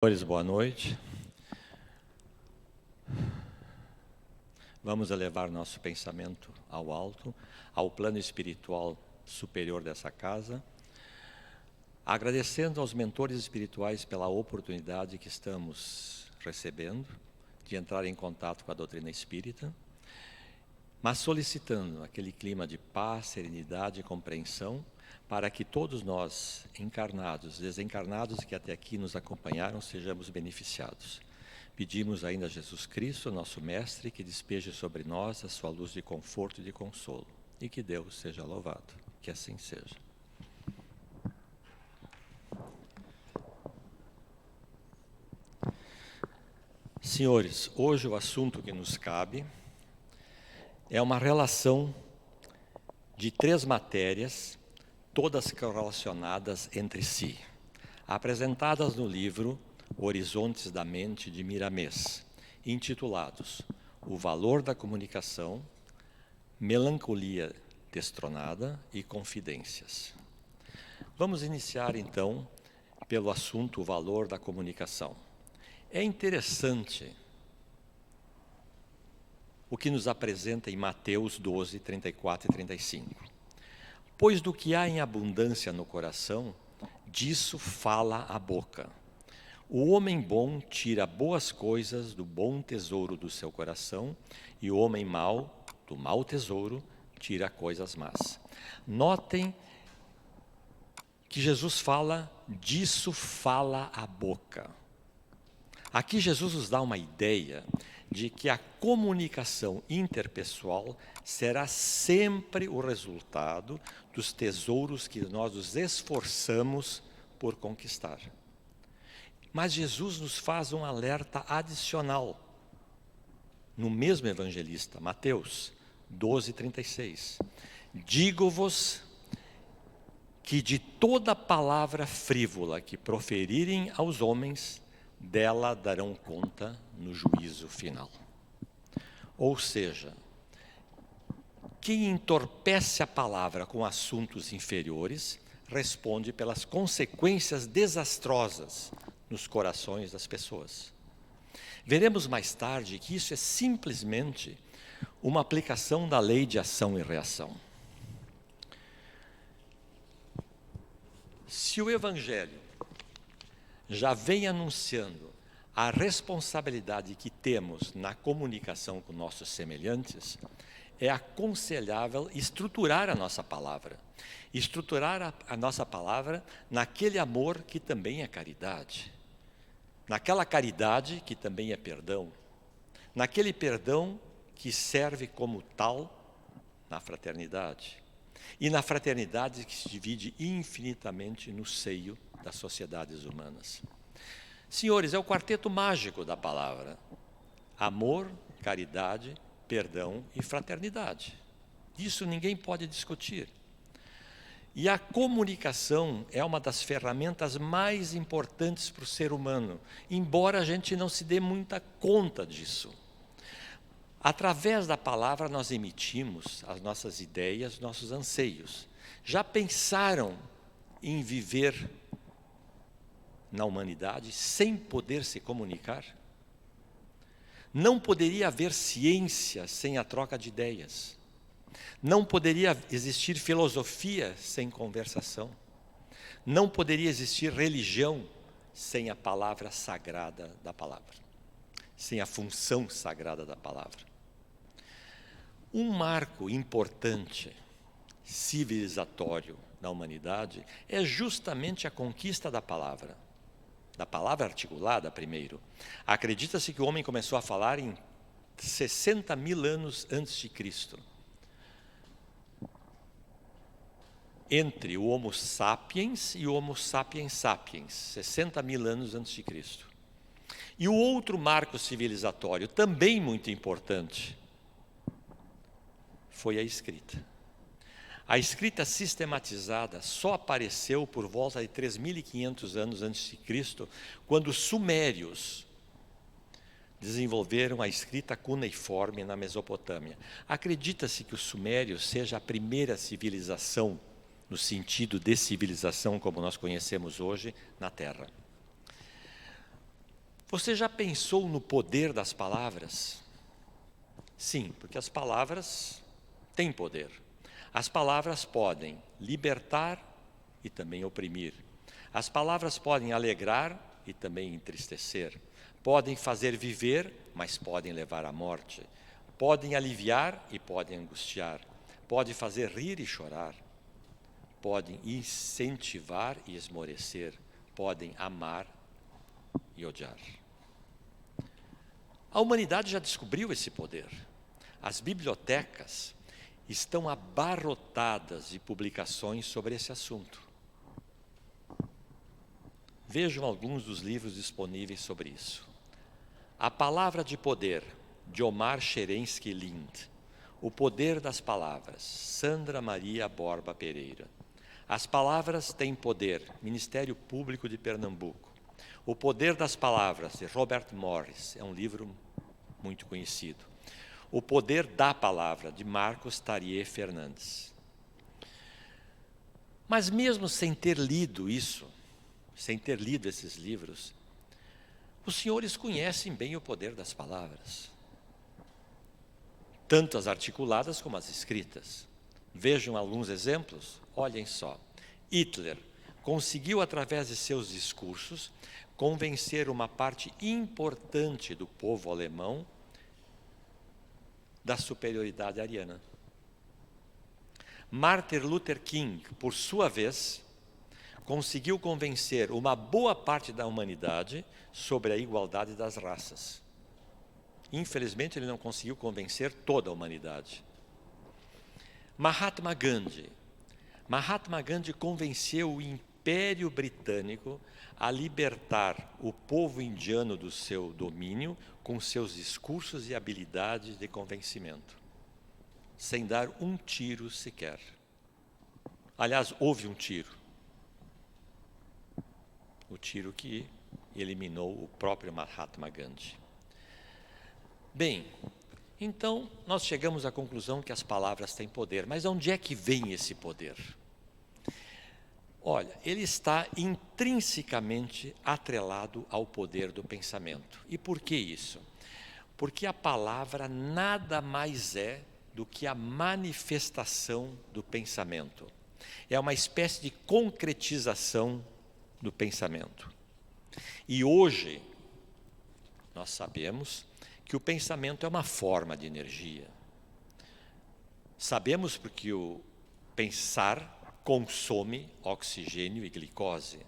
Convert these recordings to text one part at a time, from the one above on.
Senhores, boa noite. Vamos elevar nosso pensamento ao alto, ao plano espiritual superior dessa casa, agradecendo aos mentores espirituais pela oportunidade que estamos recebendo de entrar em contato com a doutrina espírita, mas solicitando aquele clima de paz, serenidade e compreensão para que todos nós, encarnados, desencarnados que até aqui nos acompanharam, sejamos beneficiados. Pedimos ainda a Jesus Cristo, nosso Mestre, que despeje sobre nós a sua luz de conforto e de consolo. E que Deus seja louvado. Que assim seja. Senhores, hoje o assunto que nos cabe é uma relação de 3 matérias, todas correlacionadas entre si, apresentadas no livro Horizontes da Mente de Miramês, intitulados O Valor da Comunicação, Melancolia Destronada e Confidências. Vamos iniciar então pelo assunto o valor da comunicação. É interessante o que nos apresenta em Mateus 12, 34 e 35. Pois do que há em abundância no coração, disso fala a boca. O homem bom tira boas coisas do bom tesouro do seu coração, e o homem mau, do mau tesouro, tira coisas más. Notem que Jesus fala, disso fala a boca. Aqui Jesus nos dá uma ideia de que a comunicação interpessoal será sempre o resultado dos tesouros que nós nos esforçamos por conquistar. Mas Jesus nos faz um alerta adicional, no mesmo evangelista, Mateus 12, 36. Digo-vos que de toda palavra frívola que proferirem aos homens, dela darão conta no juízo final. Ou seja, quem entorpece a palavra com assuntos inferiores, responde pelas consequências desastrosas nos corações das pessoas. Veremos mais tarde que isso é simplesmente uma aplicação da lei de ação e reação. Se o Evangelho já vem anunciando a responsabilidade que temos na comunicação com nossos semelhantes, é aconselhável estruturar a nossa palavra. Estruturar a nossa palavra naquele amor que também é caridade. Naquela caridade que também é perdão. Naquele perdão que serve como tal na fraternidade. E na fraternidade que se divide infinitamente no seio das sociedades humanas. Senhores, é o quarteto mágico da palavra. Amor, caridade, perdão e fraternidade. Isso ninguém pode discutir. E a comunicação é uma das ferramentas mais importantes para o ser humano, embora a gente não se dê muita conta disso. Através da palavra nós emitimos as nossas ideias, nossos anseios. Já pensaram em viver na humanidade sem poder se comunicar? Não poderia haver ciência sem a troca de ideias. Não poderia existir filosofia sem conversação. Não poderia existir religião sem a palavra sagrada da palavra. Sem a função sagrada da palavra. Um marco importante, civilizatório na humanidade, é justamente a conquista da palavra articulada primeiro. Acredita-se que o homem começou a falar em 60 mil anos antes de Cristo. Entre o Homo sapiens e o Homo sapiens sapiens, 60 mil anos antes de Cristo. E o outro marco civilizatório, também muito importante, foi a escrita. A escrita sistematizada só apareceu por volta de 3.500 anos antes de Cristo, quando os sumérios desenvolveram a escrita cuneiforme na Mesopotâmia. Acredita-se que os sumérios seja a primeira civilização, no sentido de civilização como nós conhecemos hoje, na Terra. Você já pensou no poder das palavras? Sim, porque as palavras têm poder. As palavras podem libertar e também oprimir. As palavras podem alegrar e também entristecer. Podem fazer viver, mas podem levar à morte. Podem aliviar e podem angustiar. Podem fazer rir e chorar. Podem incentivar e esmorecer. Podem amar e odiar. A humanidade já descobriu esse poder. As bibliotecas estão abarrotadas de publicações sobre esse assunto. Vejam alguns dos livros disponíveis sobre isso. A Palavra de Poder, de Omar Cherensky Lind. O Poder das Palavras, Sandra Maria Borba Pereira. As Palavras Têm Poder, Ministério Público de Pernambuco. O Poder das Palavras, de Robert Morris, é um livro muito conhecido. O Poder da Palavra, de Marcos Tarier Fernandes. Mas mesmo sem ter lido isso, sem ter lido esses livros, os senhores conhecem bem o poder das palavras, tanto as articuladas como as escritas. Vejam alguns exemplos, olhem só. Hitler conseguiu, através de seus discursos, convencer uma parte importante do povo alemão da superioridade ariana. Martin Luther King, por sua vez, conseguiu convencer uma boa parte da humanidade sobre a igualdade das raças. Infelizmente, ele não conseguiu convencer toda a humanidade. Mahatma Gandhi. Mahatma Gandhi convenceu o Império Britânico a libertar o povo indiano do seu domínio com seus discursos e habilidades de convencimento, sem dar um tiro sequer. Aliás, houve um tiro. O tiro que eliminou o próprio Mahatma Gandhi. Bem, então nós chegamos à conclusão que as palavras têm poder. Mas onde é que vem esse poder? Olha, ele está intrinsecamente atrelado ao poder do pensamento. E por que isso? Porque a palavra nada mais é do que a manifestação do pensamento. É uma espécie de concretização do pensamento. E hoje, nós sabemos que o pensamento é uma forma de energia. Sabemos porque o pensar consome oxigênio e glicose.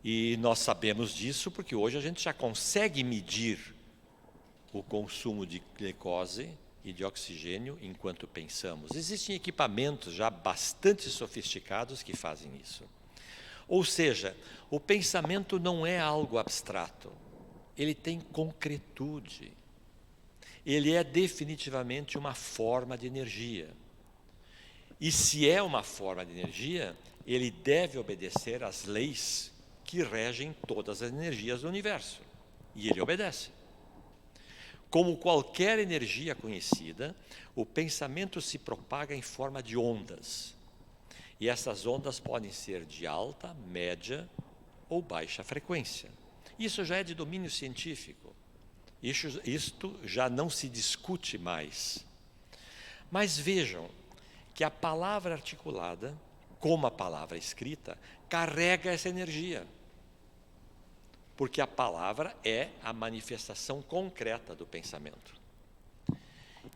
E nós sabemos disso porque hoje a gente já consegue medir o consumo de glicose e de oxigênio enquanto pensamos. Existem equipamentos já bastante sofisticados que fazem isso. Ou seja, o pensamento não é algo abstrato, ele tem concretude. Ele é definitivamente uma forma de energia. E se é uma forma de energia, ele deve obedecer às leis que regem todas as energias do universo. E ele obedece. Como qualquer energia conhecida, o pensamento se propaga em forma de ondas. E essas ondas podem ser de alta, média ou baixa frequência. Isso já é de domínio científico. Isto já não se discute mais. Mas vejam que a palavra articulada, como a palavra escrita, carrega essa energia. Porque a palavra é a manifestação concreta do pensamento.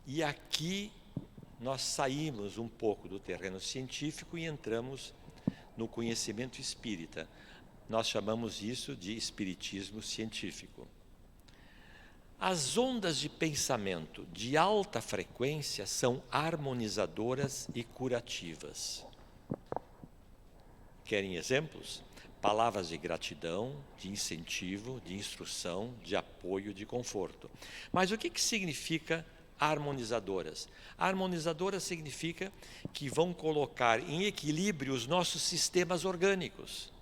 E aqui nós saímos um pouco do terreno científico e entramos no conhecimento espírita. Nós chamamos isso de espiritismo científico. As ondas de pensamento de alta frequência são harmonizadoras e curativas. Querem exemplos? Palavras de gratidão, de incentivo, de instrução, de apoio, de conforto. Mas o que significa harmonizadoras? Harmonizadoras significa que vão colocar em equilíbrio os nossos sistemas orgânicos.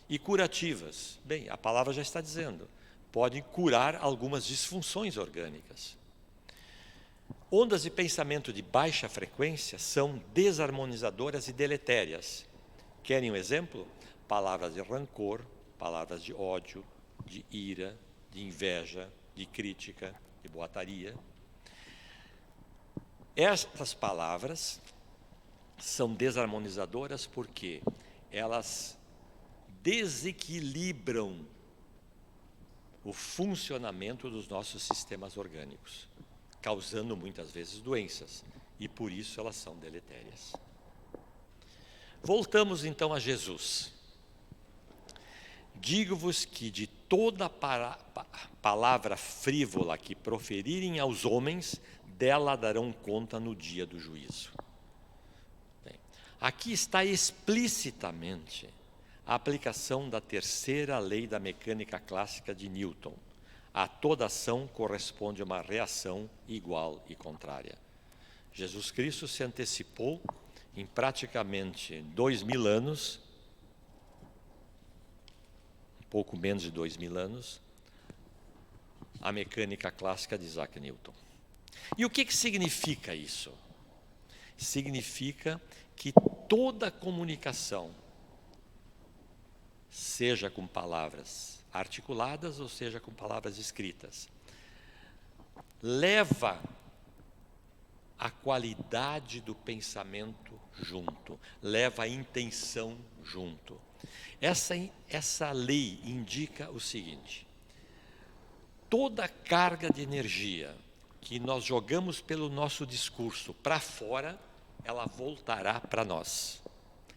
E curativas, bem, a palavra já está dizendo, podem curar algumas disfunções orgânicas. Ondas de pensamento de baixa frequência são desarmonizadoras e deletérias. Querem um exemplo? Palavras de rancor, palavras de ódio, de ira, de inveja, de crítica, de boataria. Estas palavras são desarmonizadoras porque elas desequilibram o funcionamento dos nossos sistemas orgânicos, causando muitas vezes doenças, e por isso elas são deletérias. Voltamos então a Jesus. Digo-vos que de toda palavra frívola que proferirem aos homens, dela darão conta no dia do juízo. Bem, aqui está explicitamente a aplicação da terceira lei da mecânica clássica de Newton. A toda ação corresponde uma reação igual e contrária. Jesus Cristo se antecipou em praticamente 2000 anos, um pouco menos de 2000 anos, a mecânica clássica de Isaac Newton. E o que significa isso? Significa que toda comunicação, seja com palavras articuladas ou seja com palavras escritas, leva a qualidade do pensamento junto, leva a intenção junto. Essa lei indica o seguinte: toda carga de energia que nós jogamos pelo nosso discurso para fora, ela voltará para nós,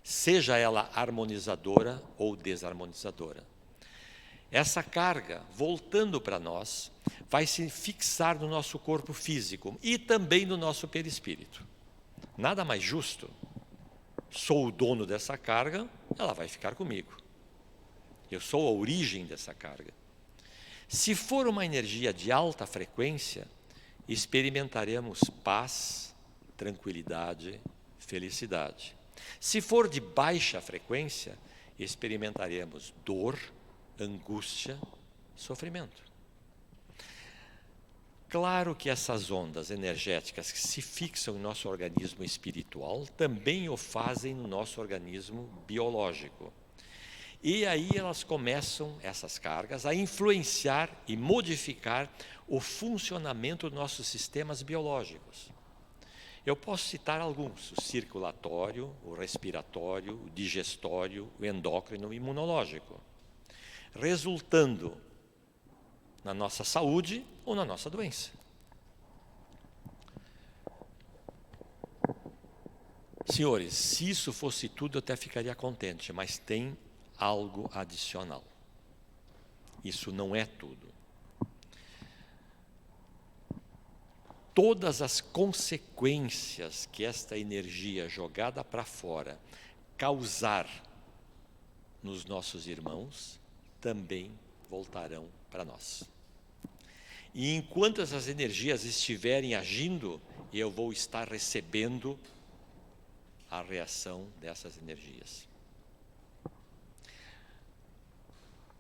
seja ela harmonizadora ou desarmonizadora. Essa carga, voltando para nós, vai se fixar no nosso corpo físico e também no nosso perispírito. Nada mais justo. Sou o dono dessa carga, ela vai ficar comigo. Eu sou a origem dessa carga. Se for uma energia de alta frequência, experimentaremos paz, tranquilidade, felicidade. Se for de baixa frequência, experimentaremos dor, angústia, sofrimento. Claro que essas ondas energéticas que se fixam em nosso organismo espiritual também o fazem no nosso organismo biológico. E aí elas começam, essas cargas, a influenciar e modificar o funcionamento dos nossos sistemas biológicos. Eu posso citar alguns: o circulatório, o respiratório, o digestório, o endócrino e o imunológico, resultando na nossa saúde ou na nossa doença. Senhores, se isso fosse tudo, eu até ficaria contente, mas tem algo adicional. Isso não é tudo. Todas as consequências que esta energia jogada para fora causar nos nossos irmãos também voltarão para nós. E enquanto essas energias estiverem agindo, eu vou estar recebendo a reação dessas energias.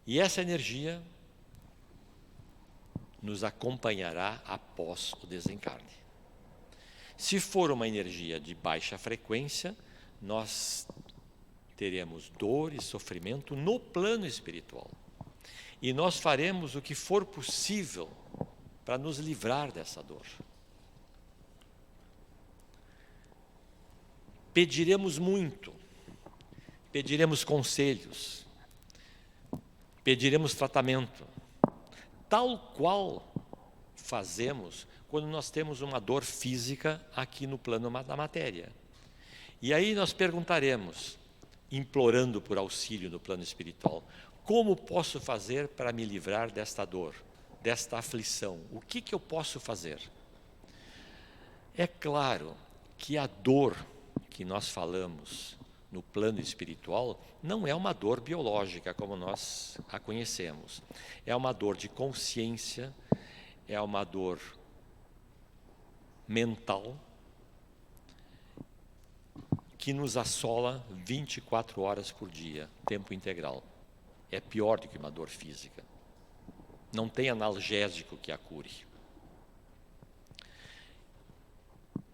E essa energia nos acompanhará após o desencarne. Se for uma energia de baixa frequência, nós teremos dor e sofrimento no plano espiritual. E nós faremos o que for possível para nos livrar dessa dor. Pediremos muito, pediremos conselhos, pediremos tratamento, tal qual fazemos quando nós temos uma dor física aqui no plano da matéria. E aí nós perguntaremos, implorando por auxílio no plano espiritual: como posso fazer para me livrar desta dor, desta aflição? O que eu posso fazer? É claro que a dor que nós falamos no plano espiritual não é uma dor biológica como nós a conhecemos. É uma dor de consciência, é uma dor mental que nos assola 24 horas por dia, tempo integral. É pior do que uma dor física. Não tem analgésico que a cure.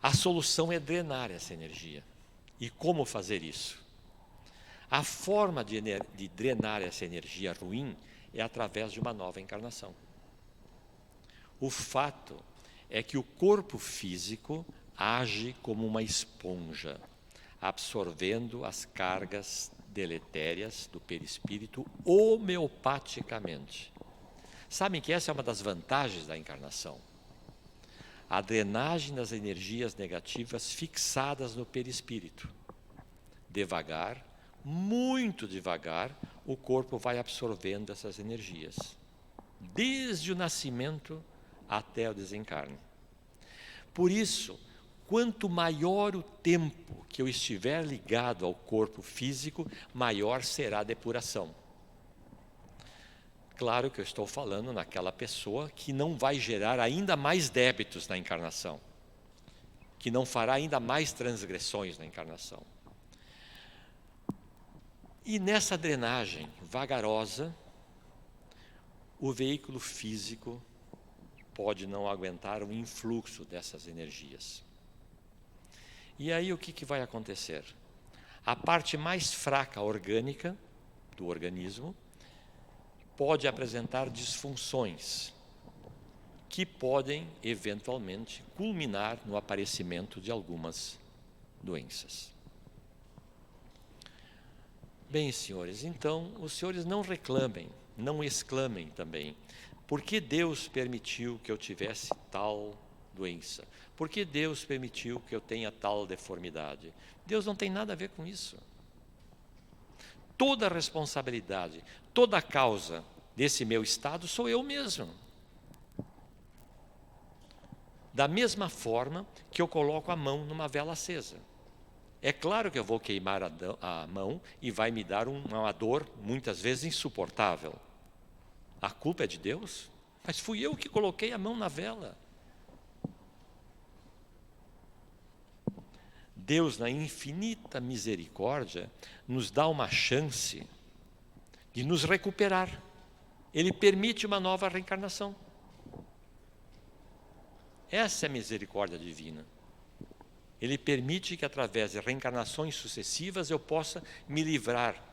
A solução é drenar essa energia. E como fazer isso? A forma de drenar essa energia ruim é através de uma nova encarnação. O fato é que o corpo físico age como uma esponja, absorvendo as cargas deletérias do perispírito homeopaticamente. Sabem que essa é uma das vantagens da encarnação? A drenagem das energias negativas fixadas no perispírito. Devagar, muito devagar, o corpo vai absorvendo essas energias, desde o nascimento até o desencarne. Por isso, quanto maior o tempo que eu estiver ligado ao corpo físico, maior será a depuração. Claro que eu estou falando naquela pessoa que não vai gerar ainda mais débitos na encarnação, que não fará ainda mais transgressões na encarnação. E nessa drenagem vagarosa, o veículo físico pode não aguentar o influxo dessas energias. E aí o que vai acontecer? A parte mais fraca orgânica do organismo pode apresentar disfunções que podem, eventualmente, culminar no aparecimento de algumas doenças. Bem, senhores, então, os senhores não reclamem, não exclamem também. Por que Deus permitiu que eu tivesse tal doença? Por que Deus permitiu que eu tenha tal deformidade? Deus não tem nada a ver com isso. Toda a responsabilidade, toda a causa desse meu estado sou eu mesmo. Da mesma forma que eu coloco a mão numa vela acesa. É claro que eu vou queimar a mão e vai me dar uma dor, muitas vezes insuportável. A culpa é de Deus? Mas fui eu que coloquei a mão na vela. Deus, na infinita misericórdia, nos dá uma chance de nos recuperar. Ele permite uma nova reencarnação. Essa é a misericórdia divina. Ele permite que, através de reencarnações sucessivas, eu possa me livrar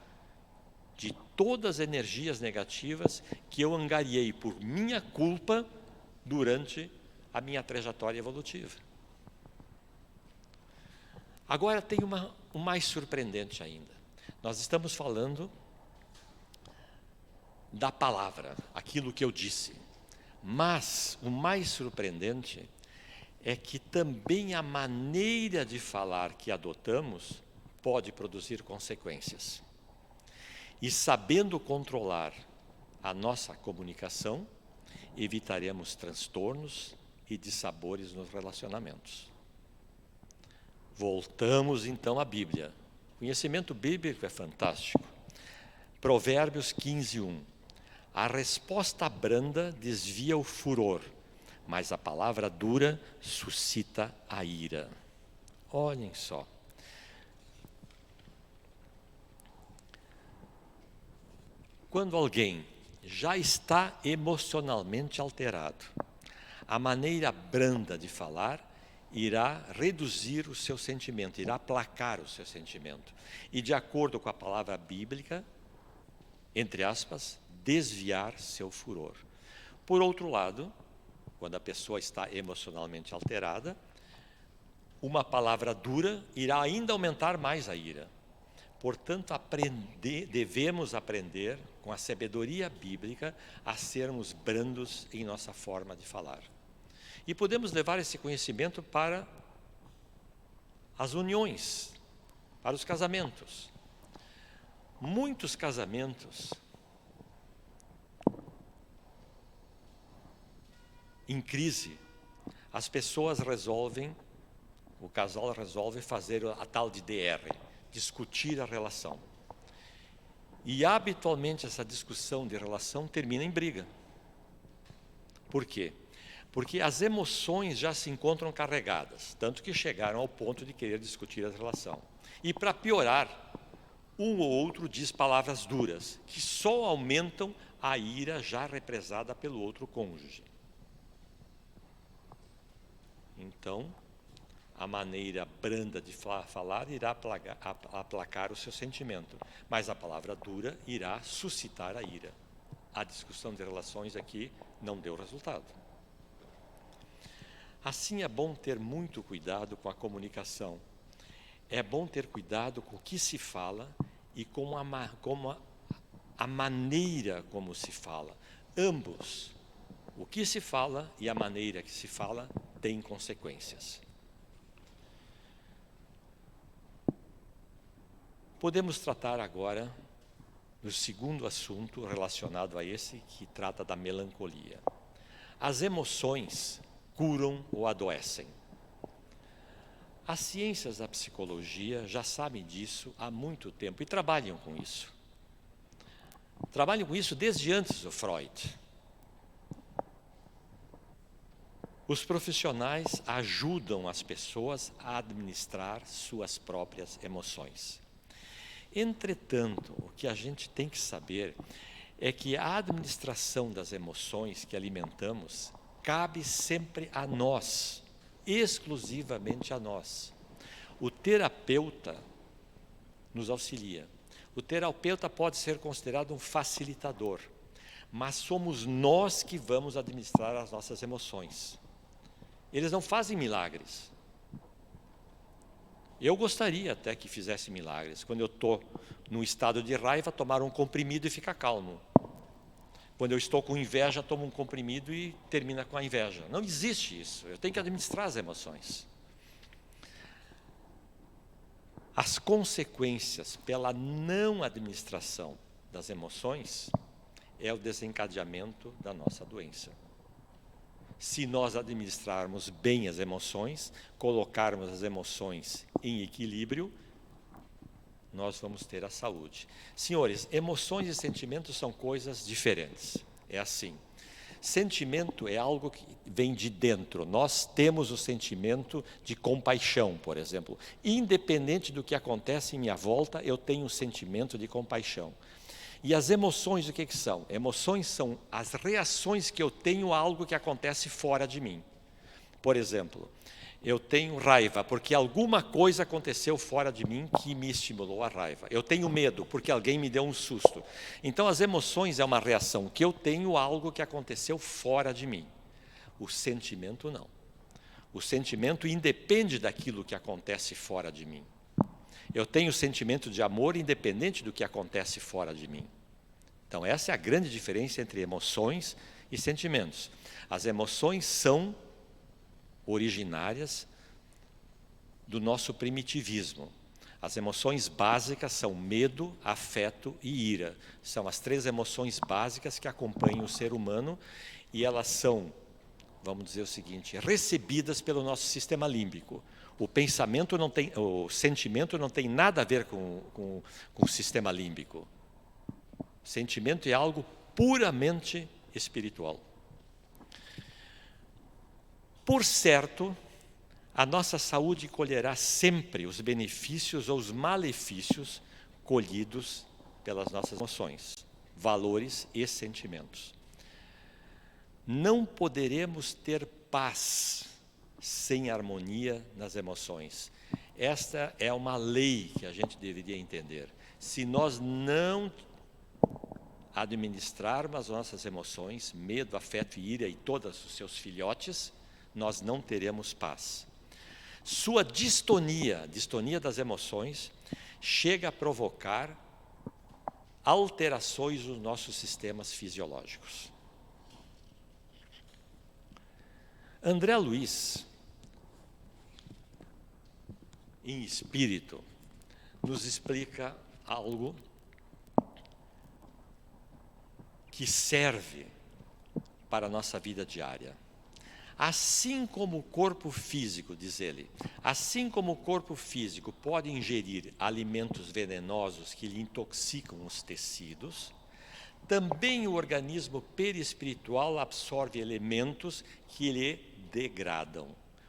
de todas as energias negativas que eu angariei por minha culpa durante a minha trajetória evolutiva. Agora tem o mais surpreendente ainda. Nós estamos falando da palavra, aquilo que eu disse. Mas o mais surpreendente é que também a maneira de falar que adotamos pode produzir consequências. E sabendo controlar a nossa comunicação, evitaremos transtornos e dissabores nos relacionamentos. Voltamos então à Bíblia. O conhecimento bíblico é fantástico. Provérbios 15:1. A resposta branda desvia o furor, mas a palavra dura suscita a ira. Olhem só. Quando alguém já está emocionalmente alterado, a maneira branda de falar irá reduzir o seu sentimento, irá aplacar o seu sentimento. E, de acordo com a palavra bíblica, entre aspas, desviar seu furor. Por outro lado, quando a pessoa está emocionalmente alterada, uma palavra dura irá ainda aumentar mais a ira. Portanto, devemos aprender, com a sabedoria bíblica, a sermos brandos em nossa forma de falar. E podemos levar esse conhecimento para as uniões, para os casamentos. Muitos casamentos em crise, as pessoas o casal resolve fazer a tal de DR, discutir a relação. E habitualmente essa discussão de relação termina em briga. Por quê? Porque as emoções já se encontram carregadas, tanto que chegaram ao ponto de querer discutir a relação. E para piorar, um ou outro diz palavras duras, que só aumentam a ira já represada pelo outro cônjuge. Então, a maneira branda de falar irá aplacar o seu sentimento, mas a palavra dura irá suscitar a ira. a discussão de relações aqui não deu resultado. Assim, é bom ter muito cuidado com a comunicação. É bom ter cuidado com o que se fala e com a maneira como se fala. Ambos, o que se fala e a maneira que se fala, têm consequências. Podemos tratar agora do segundo assunto relacionado a esse, que trata da melancolia. As emoções curam ou adoecem. As ciências da psicologia já sabem disso há muito tempo e trabalham com isso. Trabalham com isso desde antes do Freud. Os profissionais ajudam as pessoas a administrar suas próprias emoções. Entretanto, o que a gente tem que saber é que a administração das emoções que alimentamos cabe sempre a nós, exclusivamente a nós. O terapeuta nos auxilia. O terapeuta pode ser considerado um facilitador, mas somos nós que vamos administrar as nossas emoções. Eles não fazem milagres. Eu gostaria até que fizesse milagres. Quando eu estou num estado de raiva, tomar um comprimido e ficar calmo. Quando eu estou com inveja, tomo um comprimido e termina com a inveja. Não existe isso. Eu tenho que administrar as emoções. As consequências pela não administração das emoções é o desencadeamento da nossa doença. Se nós administrarmos bem as emoções, colocarmos as emoções em equilíbrio, nós vamos ter a saúde. Senhores, emoções e sentimentos são coisas diferentes. É assim. Sentimento é algo que vem de dentro. Nós temos o sentimento de compaixão, por exemplo. Independente do que acontece em minha volta, eu tenho um sentimento de compaixão. E as emoções, o que são? Emoções são as reações que eu tenho a algo que acontece fora de mim. Por exemplo, eu tenho raiva porque alguma coisa aconteceu fora de mim que me estimulou a raiva. Eu tenho medo porque alguém me deu um susto. Então, as emoções é uma reação que eu tenho a algo que aconteceu fora de mim. O sentimento não. O sentimento independe daquilo que acontece fora de mim. Eu tenho sentimento de amor independente do que acontece fora de mim. Então, essa é a grande diferença entre emoções e sentimentos. As emoções são originárias do nosso primitivismo. As emoções básicas são medo, afeto e ira. São as 3 emoções básicas que acompanham o ser humano e elas são, vamos dizer o seguinte, recebidas pelo nosso sistema límbico. O sentimento não tem nada a ver com o sistema límbico. O sentimento é algo puramente espiritual. Por certo, a nossa saúde colherá sempre os benefícios ou os malefícios colhidos pelas nossas emoções, valores e sentimentos. Não poderemos ter paz sem harmonia nas emoções. Esta é uma lei que a gente deveria entender. Se nós não administrarmos as nossas emoções, medo, afeto e ira e todos os seus filhotes, nós não teremos paz. Sua distonia das emoções, chega a provocar alterações nos nossos sistemas fisiológicos. André Luiz, em espírito, nos explica algo que serve para a nossa vida diária. Assim como o corpo físico, diz ele, assim como o corpo físico pode ingerir alimentos venenosos que lhe intoxicam os tecidos, também o organismo perispiritual absorve elementos que lhe degradam,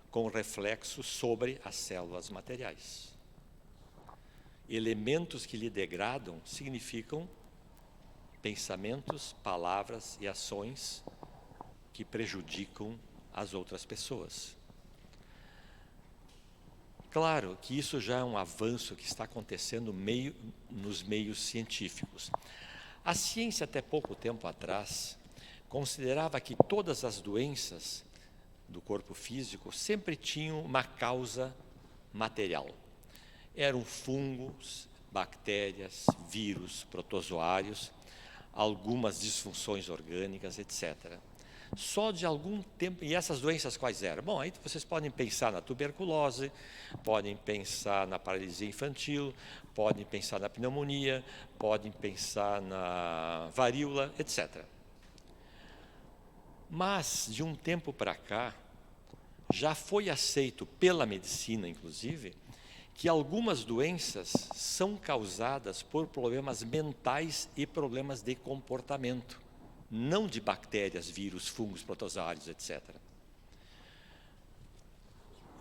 com reflexo sobre as células materiais. Elementos que lhe degradam significam pensamentos, palavras e ações que prejudicam as outras pessoas. Claro que isso já é um avanço que está acontecendo nos meios científicos. A ciência, até pouco tempo atrás, considerava que todas as doenças do corpo físico sempre tinham uma causa material. Eram fungos, bactérias, vírus, protozoários, algumas disfunções orgânicas, etc. Só de algum tempo, e essas doenças quais eram? Bom, aí vocês podem pensar na tuberculose, podem pensar na paralisia infantil, podem pensar na pneumonia, podem pensar na varíola, etc. Mas, de um tempo para cá, já foi aceito pela medicina, inclusive, que algumas doenças são causadas por problemas mentais e problemas de comportamento, não de bactérias, vírus, fungos, protozoários, etc.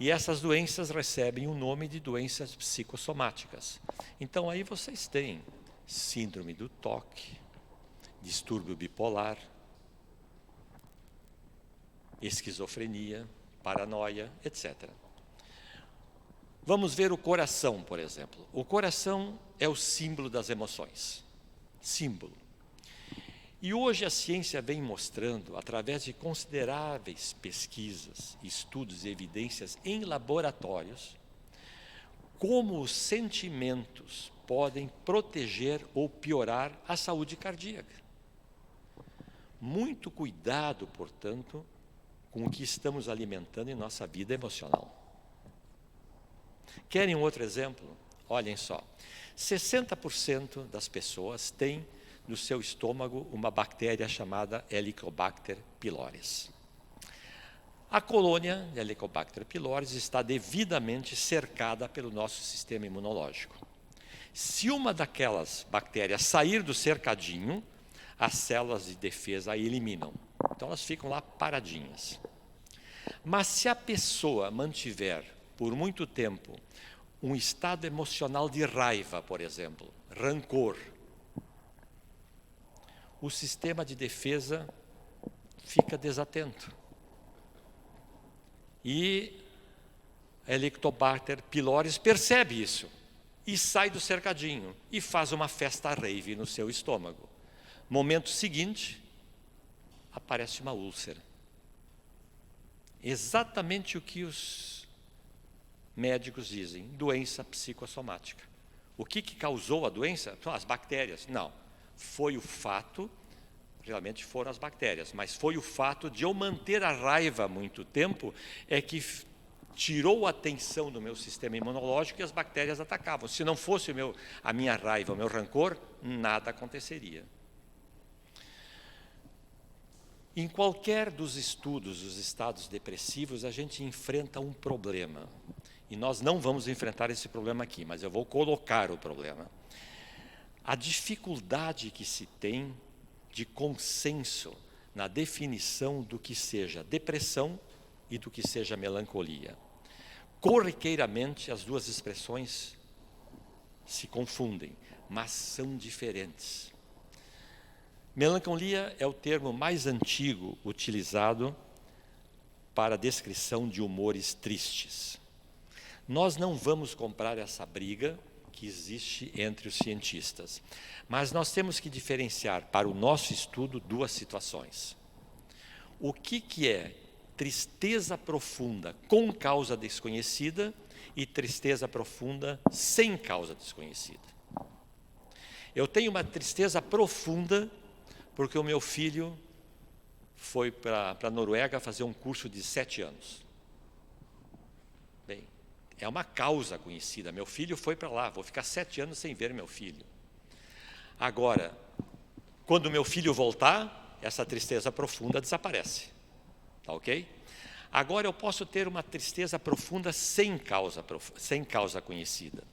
E essas doenças recebem o nome de doenças psicossomáticas. Então, aí vocês têm síndrome do toque, distúrbio bipolar, esquizofrenia, paranoia, etc. Vamos ver o coração, por exemplo. O coração é o símbolo das emoções. Símbolo. E hoje a ciência vem mostrando, através de consideráveis pesquisas, estudos e evidências em laboratórios, como os sentimentos podem proteger ou piorar a saúde cardíaca. Muito cuidado, portanto, com o que estamos alimentando em nossa vida emocional. Querem um outro exemplo? Olhem só, 60% das pessoas têm no seu estômago uma bactéria chamada Helicobacter pylori. A colônia de Helicobacter pylori está devidamente cercada pelo nosso sistema imunológico. Se uma daquelas bactérias sair do cercadinho, as células de defesa a eliminam. Então elas ficam lá paradinhas. Mas se a pessoa mantiver por muito tempo um estado emocional de raiva, por exemplo, rancor, o sistema de defesa fica desatento. E Helicobacter pylori percebe isso e sai do cercadinho e faz uma festa rave no seu estômago. Momento seguinte, aparece uma úlcera. Exatamente o que os médicos dizem, doença psicossomática. O que causou a doença? As bactérias. Não. Foi o fato, realmente foram as bactérias, mas foi o fato de eu manter a raiva há muito tempo, é que tirou a atenção do meu sistema imunológico e as bactérias atacavam. Se não fosse a minha raiva, o meu rancor, nada aconteceria. Em qualquer dos estudos dos estados depressivos, a gente enfrenta um problema. E nós não vamos enfrentar esse problema aqui, mas eu vou colocar o problema. A dificuldade que se tem de consenso na definição do que seja depressão e do que seja melancolia. Corriqueiramente, as duas expressões se confundem, mas são diferentes. Melancolia é o termo mais antigo utilizado para a descrição de humores tristes. Nós não vamos comprar essa briga que existe entre os cientistas, mas nós temos que diferenciar para o nosso estudo duas situações. O que é tristeza profunda com causa desconhecida e tristeza profunda sem causa desconhecida. Eu tenho uma tristeza profunda porque o meu filho foi para a Noruega fazer um curso de 7 anos. Bem, é uma causa conhecida. Meu filho foi para lá, vou ficar 7 anos sem ver meu filho. Agora, quando meu filho voltar, essa tristeza profunda desaparece. Tá ok? Agora eu posso ter uma tristeza profunda sem causa conhecida.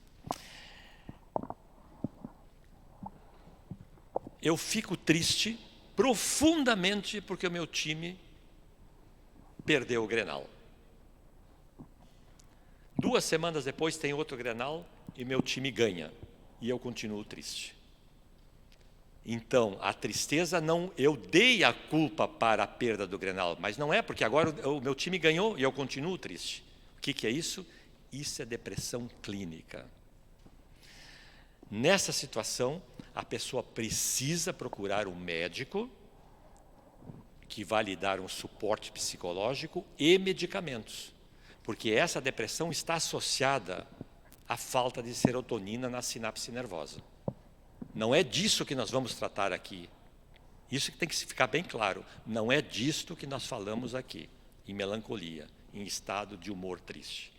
Eu fico triste profundamente porque o meu time perdeu o Grenal. 2 semanas depois tem outro Grenal e meu time ganha. E eu continuo triste. Então, a tristeza não... Eu dei a culpa para a perda do Grenal, mas não é porque agora o meu time ganhou e eu continuo triste. O que é isso? Isso é depressão clínica. Nessa situação, a pessoa precisa procurar um médico que vai lhe dar um suporte psicológico e medicamentos, porque essa depressão está associada à falta de serotonina na sinapse nervosa. Não é disso que nós vamos tratar aqui. Isso que tem que ficar bem claro. Não é disto que nós falamos aqui, em melancolia, em estado de humor triste.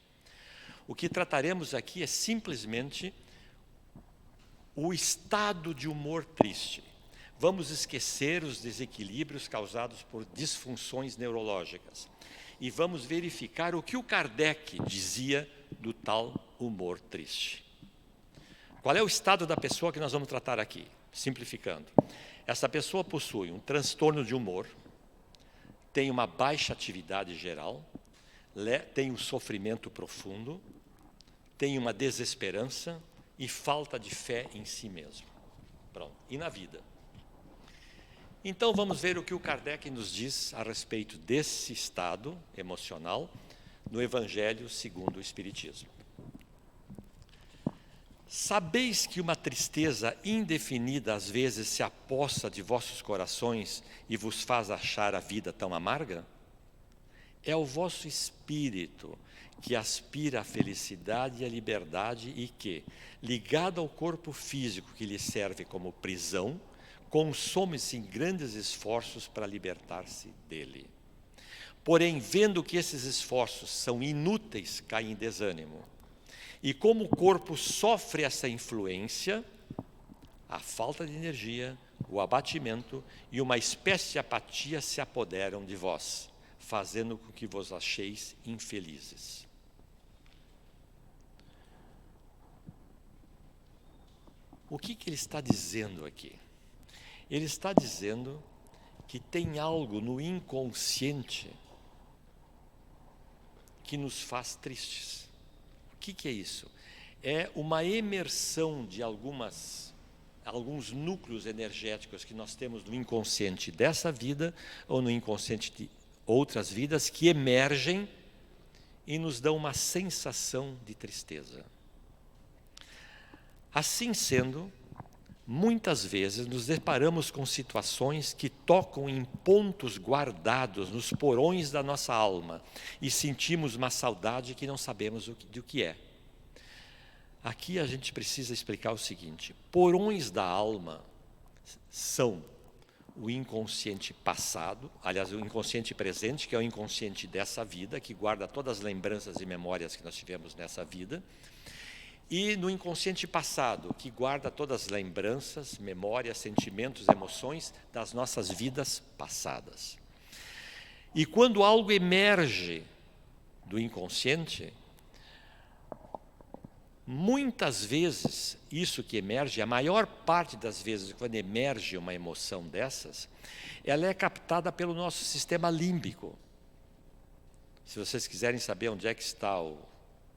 O que trataremos aqui é simplesmente o estado de humor triste. Vamos esquecer os desequilíbrios causados por disfunções neurológicas e vamos verificar o que o Kardec dizia do tal humor triste. Qual é o estado da pessoa que nós vamos tratar aqui? Simplificando. Essa pessoa possui um transtorno de humor, tem uma baixa atividade geral, tem um sofrimento profundo, tem uma desesperança e falta de fé em si mesmo. Pronto. E na vida? Então vamos ver o que o Kardec nos diz a respeito desse estado emocional no Evangelho segundo o Espiritismo. Sabeis que uma tristeza indefinida às vezes se apossa de vossos corações e vos faz achar a vida tão amarga? É o vosso espírito que aspira à felicidade e à liberdade e que, ligado ao corpo físico que lhe serve como prisão, consome-se em grandes esforços para libertar-se dele. Porém, vendo que esses esforços são inúteis, cai em desânimo. E como o corpo sofre essa influência, a falta de energia, o abatimento e uma espécie de apatia se apoderam de vós, fazendo com que vos acheis infelizes. O que ele está dizendo aqui? Ele está dizendo que tem algo no inconsciente que nos faz tristes. O que é isso? É uma emersão de alguns núcleos energéticos que nós temos no inconsciente dessa vida ou no inconsciente de outras vidas que emergem e nos dão uma sensação de tristeza. Assim sendo, muitas vezes nos deparamos com situações que tocam em pontos guardados nos porões da nossa alma e sentimos uma saudade que não sabemos do que é. Aqui a gente precisa explicar o seguinte: porões da alma são o inconsciente passado, aliás, o inconsciente presente, que é o inconsciente dessa vida, que guarda todas as lembranças e memórias que nós tivemos nessa vida, e no inconsciente passado, que guarda todas as lembranças, memórias, sentimentos, emoções das nossas vidas passadas. E quando algo emerge do inconsciente, muitas vezes, isso que emerge, a maior parte das vezes, quando emerge uma emoção dessas, ela é captada pelo nosso sistema límbico. Se vocês quiserem saber onde é que está o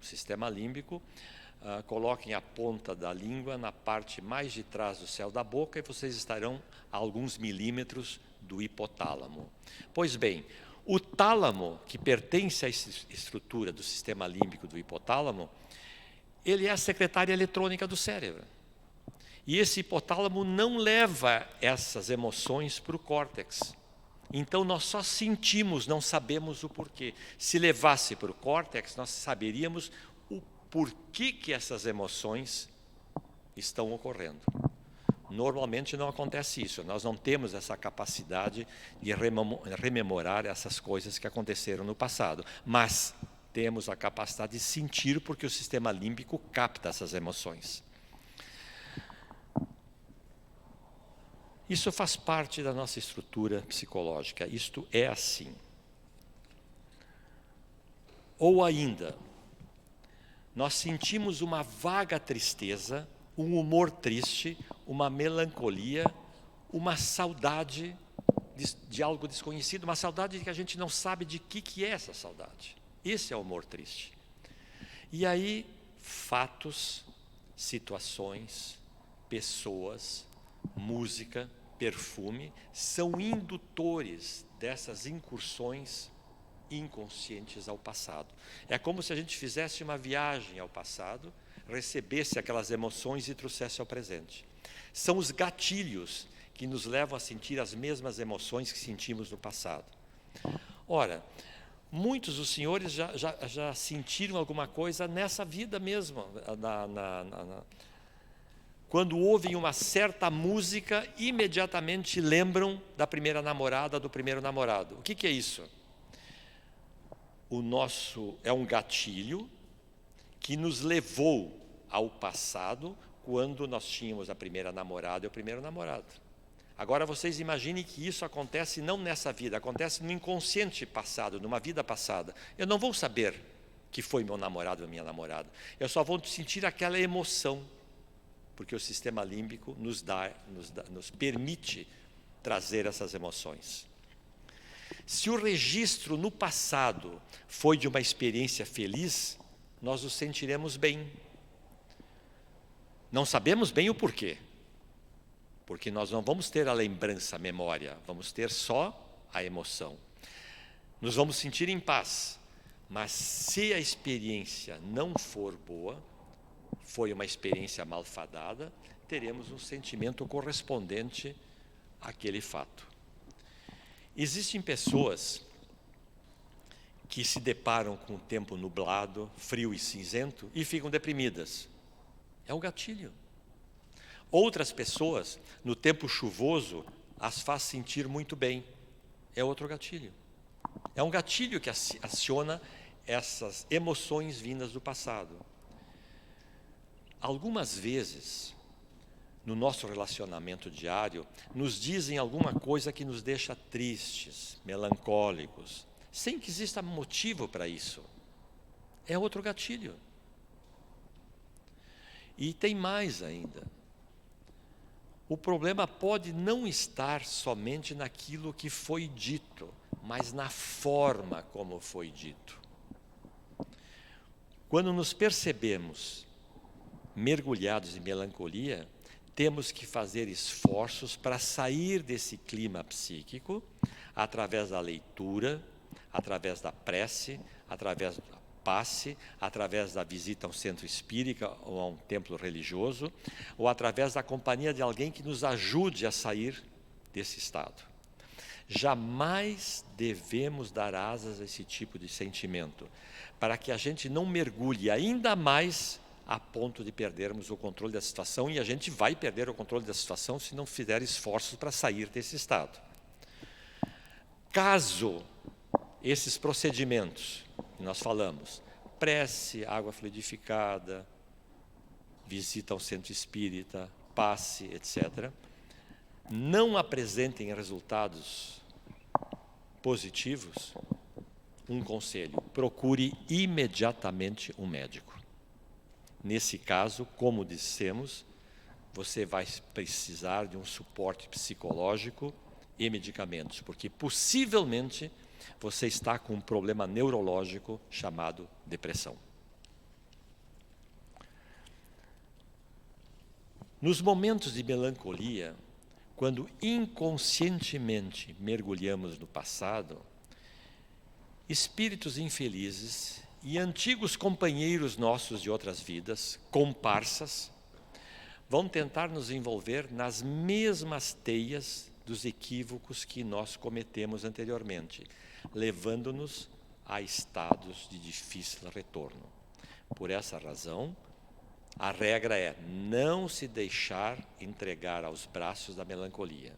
sistema límbico, coloquem a ponta da língua na parte mais de trás do céu da boca e vocês estarão a alguns milímetros do hipotálamo. Pois bem, o tálamo, que pertence à estrutura do sistema límbico do hipotálamo, ele é a secretária eletrônica do cérebro. E esse hipotálamo não leva essas emoções para o córtex. Então nós só sentimos, não sabemos o porquê. Se levasse para o córtex, nós saberíamos o porquê que essas emoções estão ocorrendo. Normalmente não acontece isso, nós não temos essa capacidade de rememorar essas coisas que aconteceram no passado, mas temos a capacidade de sentir porque o sistema límbico capta essas emoções. Isso faz parte da nossa estrutura psicológica, isto é assim. Ou ainda, nós sentimos uma vaga tristeza, um humor triste, uma melancolia, uma saudade de algo desconhecido, uma saudade de que a gente não sabe de que é essa saudade. Esse é o humor triste. E aí, fatos, situações, pessoas, música, perfume, são indutores dessas incursões inconscientes ao passado. É como se a gente fizesse uma viagem ao passado, recebesse aquelas emoções e trouxesse ao presente. São os gatilhos que nos levam a sentir as mesmas emoções que sentimos no passado. Ora, muitos dos senhores já sentiram alguma coisa nessa vida mesmo. Quando ouvem uma certa música, imediatamente lembram da primeira namorada, do primeiro namorado. O que é isso? O nosso é um gatilho que nos levou ao passado, quando nós tínhamos a primeira namorada e o primeiro namorado. Agora vocês imaginem que isso acontece não nessa vida, acontece no inconsciente passado, numa vida passada. Eu não vou saber que foi meu namorado ou minha namorada. Eu só vou sentir aquela emoção, porque o sistema límbico nos permite trazer essas emoções. Se o registro no passado foi de uma experiência feliz, nós nos sentiremos bem. Não sabemos bem o porquê. Porque nós não vamos ter a lembrança, a memória, vamos ter só a emoção. Nos vamos sentir em paz, mas se a experiência não for boa, foi uma experiência malfadada, teremos um sentimento correspondente àquele fato. Existem pessoas que se deparam com o tempo nublado, frio e cinzento e ficam deprimidas. É um gatilho. Outras pessoas, no tempo chuvoso, as faz sentir muito bem. É outro gatilho. É um gatilho que aciona essas emoções vindas do passado. Algumas vezes, no nosso relacionamento diário, nos dizem alguma coisa que nos deixa tristes, melancólicos, sem que exista motivo para isso. É outro gatilho. E tem mais ainda. O problema pode não estar somente naquilo que foi dito, mas na forma como foi dito. Quando nos percebemos mergulhados em melancolia, temos que fazer esforços para sair desse clima psíquico, através da leitura, através da prece, através da passe, através da visita a um centro espírita ou a um templo religioso, ou através da companhia de alguém que nos ajude a sair desse estado. Jamais devemos dar asas a esse tipo de sentimento, para que a gente não mergulhe ainda mais a ponto de perdermos o controle da situação, e a gente vai perder o controle da situação se não fizer esforços para sair desse estado. Caso esses procedimentos que nós falamos, prece, água fluidificada, visita ao centro espírita, passe, etc., não apresentem resultados positivos, um conselho: procure imediatamente um médico. Nesse caso, como dissemos, você vai precisar de um suporte psicológico e medicamentos, porque possivelmente você está com um problema neurológico chamado depressão. Nos momentos de melancolia, quando inconscientemente mergulhamos no passado, espíritos infelizes e antigos companheiros nossos de outras vidas, comparsas, vão tentar nos envolver nas mesmas teias dos equívocos que nós cometemos anteriormente, levando-nos a estados de difícil retorno. Por essa razão, a regra é não se deixar entregar aos braços da melancolia.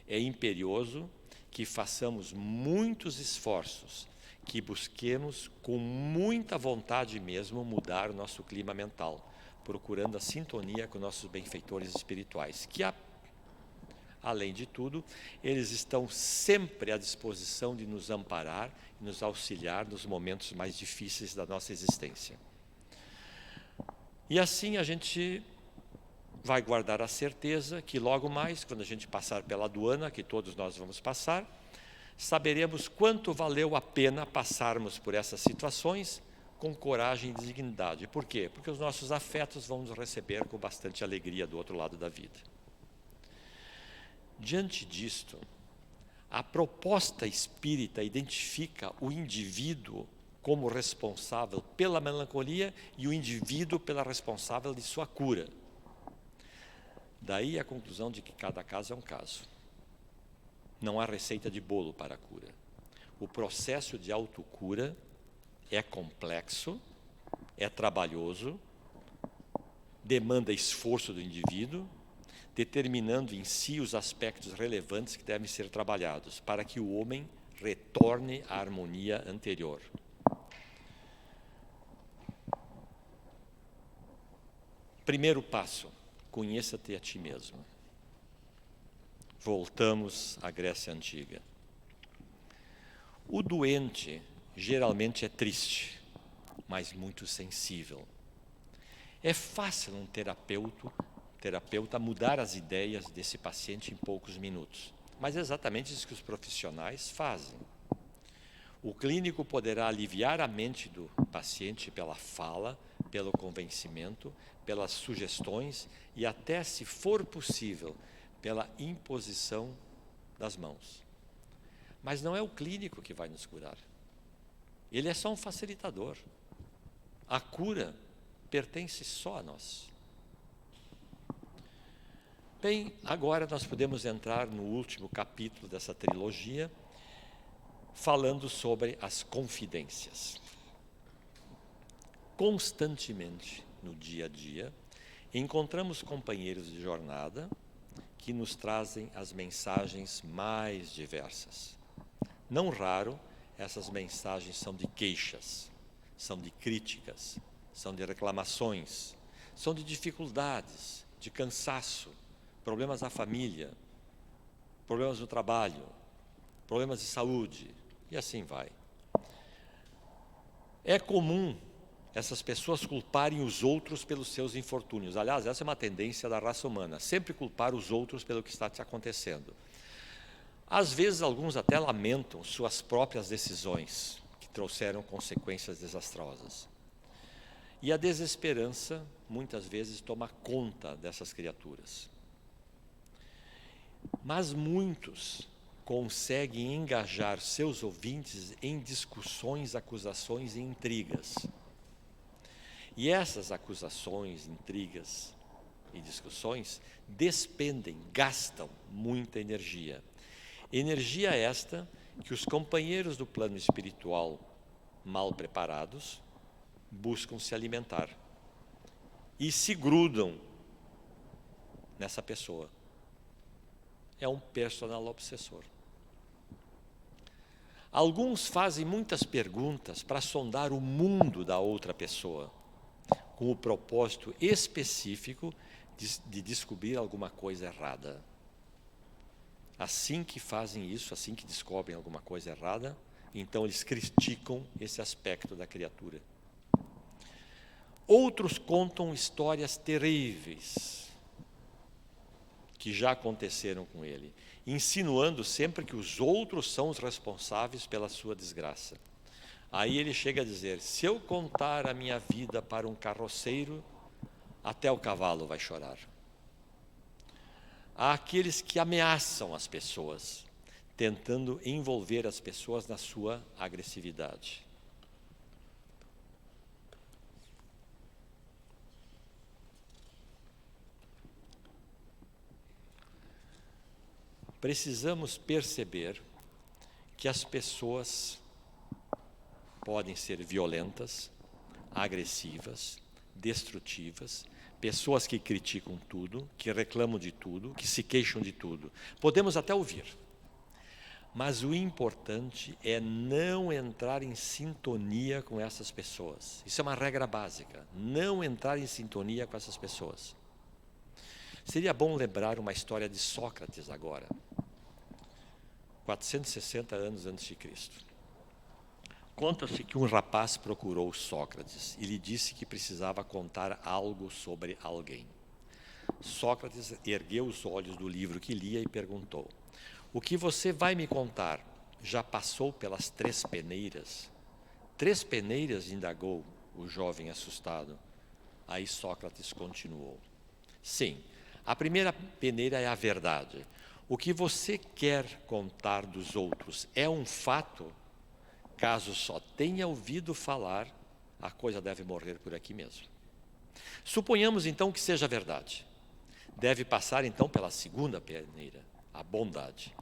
É imperioso que façamos muitos esforços, que busquemos com muita vontade mesmo mudar o nosso clima mental, procurando a sintonia com nossos benfeitores espirituais, que, além de tudo, eles estão sempre à disposição de nos amparar e nos auxiliar nos momentos mais difíceis da nossa existência. E assim a gente vai guardar a certeza que logo mais, quando a gente passar pela aduana, que todos nós vamos passar, saberemos quanto valeu a pena passarmos por essas situações com coragem e dignidade. Por quê? Porque os nossos afetos vão nos receber com bastante alegria do outro lado da vida. Diante disto, a proposta espírita identifica o indivíduo como responsável pela melancolia e o indivíduo pela responsável de sua cura. Daí a conclusão de que cada caso é um caso. Não há receita de bolo para a cura. O processo de autocura é complexo, é trabalhoso, demanda esforço do indivíduo, determinando em si os aspectos relevantes que devem ser trabalhados para que o homem retorne à harmonia anterior. Primeiro passo, conheça-te a ti mesmo. Voltamos à Grécia Antiga. O doente geralmente é triste, mas muito sensível. É fácil um terapeuta mudar as ideias desse paciente em poucos minutos, mas é exatamente isso que os profissionais fazem. O clínico poderá aliviar a mente do paciente pela fala, pelo convencimento, pelas sugestões e até, se for possível, pela imposição das mãos. Mas não é o clínico que vai nos curar. Ele é só um facilitador. A cura pertence só a nós. Bem, agora nós podemos entrar no último capítulo dessa trilogia, falando sobre as confidências. Constantemente, no dia a dia, encontramos companheiros de jornada que nos trazem as mensagens mais diversas. Não raro, essas mensagens são de queixas, são de críticas, são de reclamações, são de dificuldades, de cansaço, problemas na família, problemas no trabalho, problemas de saúde, e assim vai. É comum essas pessoas culparem os outros pelos seus infortúnios. Aliás, essa é uma tendência da raça humana, sempre culpar os outros pelo que está te acontecendo. Às vezes, alguns até lamentam suas próprias decisões, que trouxeram consequências desastrosas. E a desesperança, muitas vezes, toma conta dessas criaturas. Mas muitos conseguem engajar seus ouvintes em discussões, acusações e intrigas. E essas acusações, intrigas e discussões despendem, gastam muita energia. Energia esta que os companheiros do plano espiritual, mal preparados, buscam se alimentar e se grudam nessa pessoa. É um personal obsessor. Alguns fazem muitas perguntas para sondar o mundo da outra pessoa, com o propósito específico de descobrir alguma coisa errada. Assim que fazem isso, assim que descobrem alguma coisa errada, então eles criticam esse aspecto da criatura. Outros contam histórias terríveis que já aconteceram com ele, insinuando sempre que os outros são os responsáveis pela sua desgraça. Aí ele chega a dizer: se eu contar a minha vida para um carroceiro, até o cavalo vai chorar. Há aqueles que ameaçam as pessoas, tentando envolver as pessoas na sua agressividade. Precisamos perceber que as pessoas podem ser violentas, agressivas, destrutivas, pessoas que criticam tudo, que reclamam de tudo, que se queixam de tudo. Podemos até ouvir, mas o importante é não entrar em sintonia com essas pessoas. Isso é uma regra básica, não entrar em sintonia com essas pessoas. Seria bom lembrar uma história de Sócrates agora, 460 anos antes de Cristo. Conta-se que um rapaz procurou Sócrates e lhe disse que precisava contar algo sobre alguém. Sócrates ergueu os olhos do livro que lia e perguntou: o que você vai me contar já passou pelas 3 peneiras? 3 peneiras? Indagou o jovem assustado. Aí Sócrates continuou: sim, a primeira peneira é a verdade. O que você quer contar dos outros é um fato? Caso só tenha ouvido falar, a coisa deve morrer por aqui mesmo. Suponhamos então que seja verdade. Deve passar então pela segunda peneira, a bondade.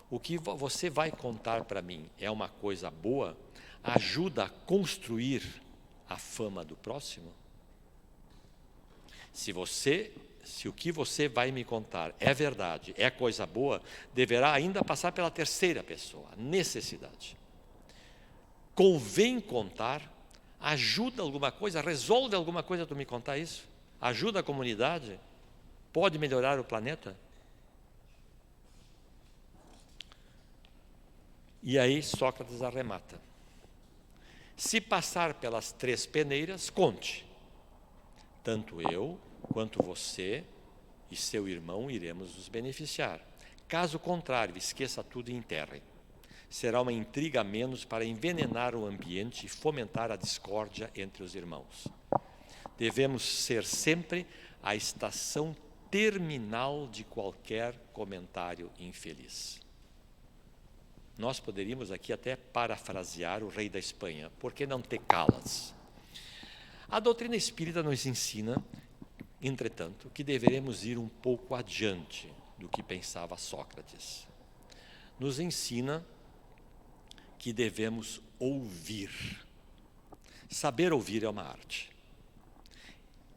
O que você vai contar para mim é uma coisa boa? Ajuda a construir a fama do próximo? Se o que você vai me contar é verdade, é coisa boa, deverá ainda passar pela terceira pessoa, necessidade. Convém contar? Ajuda alguma coisa? Resolve alguma coisa tu me contar isso? Ajuda a comunidade? Pode melhorar o planeta? E aí Sócrates arremata. Se passar pelas 3 peneiras, conte. Tanto eu, quanto você e seu irmão iremos nos beneficiar. Caso contrário, esqueça tudo e enterre. Será uma intriga a menos para envenenar o ambiente e fomentar a discórdia entre os irmãos. Devemos ser sempre a estação terminal de qualquer comentário infeliz. Nós poderíamos aqui até parafrasear o rei da Espanha: por que não te calas? A doutrina espírita nos ensina, entretanto, que deveremos ir um pouco adiante do que pensava Sócrates. Nos ensina que devemos ouvir. Saber ouvir é uma arte.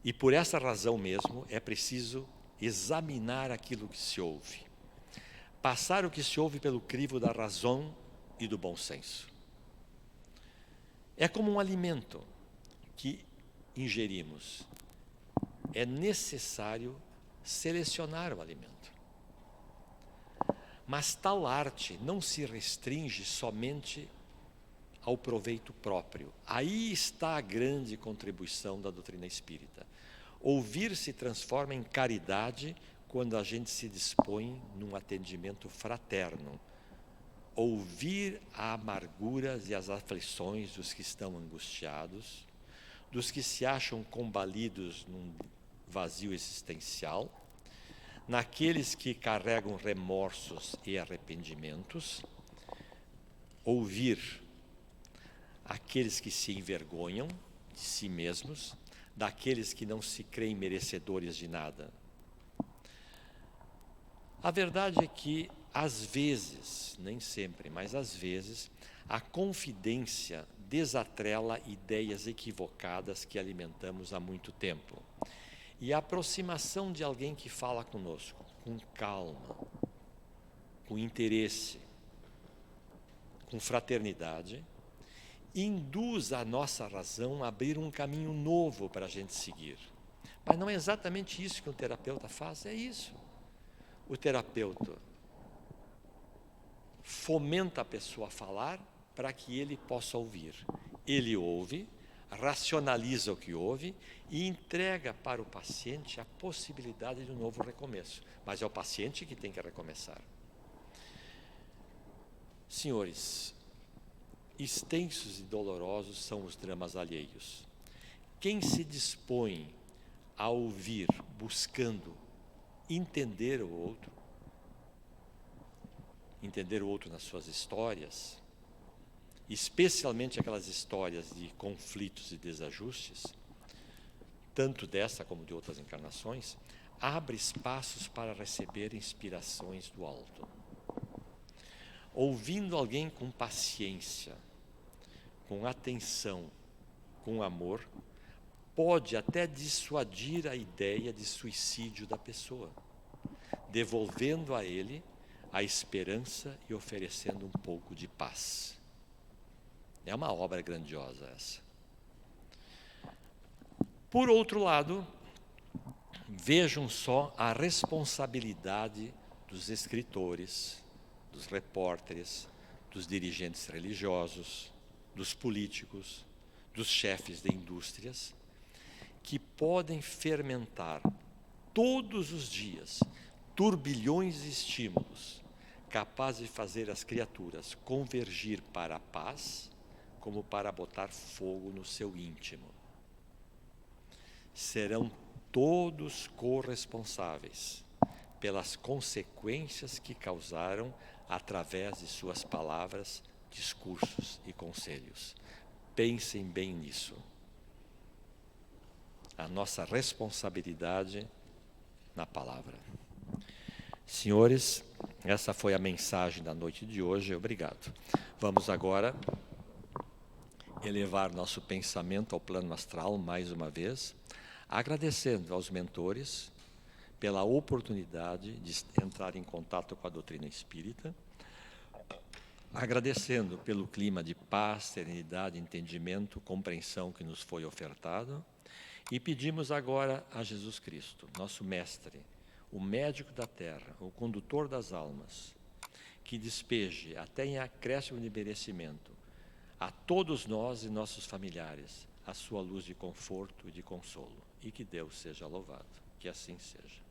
E por essa razão mesmo é preciso examinar aquilo que se ouve. Passar o que se ouve pelo crivo da razão e do bom senso. É como um alimento que ingerimos. É necessário selecionar o alimento. Mas tal arte não se restringe somente ao proveito próprio. Aí está a grande contribuição da doutrina espírita. Ouvir se transforma em caridade quando a gente se dispõe num atendimento fraterno. Ouvir as amarguras e as aflições dos que estão angustiados, dos que se acham combalidos num vazio existencial, naqueles que carregam remorsos e arrependimentos, ouvir aqueles que se envergonham de si mesmos, daqueles que não se creem merecedores de nada. A verdade é que, às vezes, nem sempre, mas às vezes, a confidência desatrela ideias equivocadas que alimentamos há muito tempo. E a aproximação de alguém que fala conosco, com calma, com interesse, com fraternidade, induz a nossa razão a abrir um caminho novo para a gente seguir. Mas não é exatamente isso que um terapeuta faz, é isso. O terapeuta fomenta a pessoa a falar para que ele possa ouvir. Ele ouve, racionaliza o que ouve e entrega para o paciente a possibilidade de um novo recomeço. Mas é o paciente que tem que recomeçar. Senhores, extensos e dolorosos são os dramas alheios. Quem se dispõe a ouvir, buscando entender o outro nas suas histórias, especialmente aquelas histórias de conflitos e desajustes, tanto dessa como de outras encarnações, abre espaços para receber inspirações do alto. Ouvindo alguém com paciência, com atenção, com amor, pode até dissuadir a ideia de suicídio da pessoa, devolvendo a ele a esperança e oferecendo um pouco de paz. É uma obra grandiosa essa. Por outro lado, vejam só a responsabilidade dos escritores, dos repórteres, dos dirigentes religiosos, dos políticos, dos chefes de indústrias, que podem fermentar todos os dias turbilhões de estímulos, capazes de fazer as criaturas convergir para a paz, como para botar fogo no seu íntimo. Serão todos corresponsáveis pelas consequências que causaram através de suas palavras discursos e conselhos. Pensem bem nisso. A nossa responsabilidade na palavra. Senhores, essa foi a mensagem da noite de hoje. Obrigado. Vamos agora elevar nosso pensamento ao plano astral mais uma vez, agradecendo aos mentores pela oportunidade de entrar em contato com a doutrina espírita, agradecendo pelo clima de paz, serenidade, entendimento, compreensão que nos foi ofertado, e pedimos agora a Jesus Cristo, nosso Mestre, o médico da terra, o condutor das almas, que despeje, até em acréscimo de merecimento, a todos nós e nossos familiares, a sua luz de conforto e de consolo. E que Deus seja louvado. Que assim seja.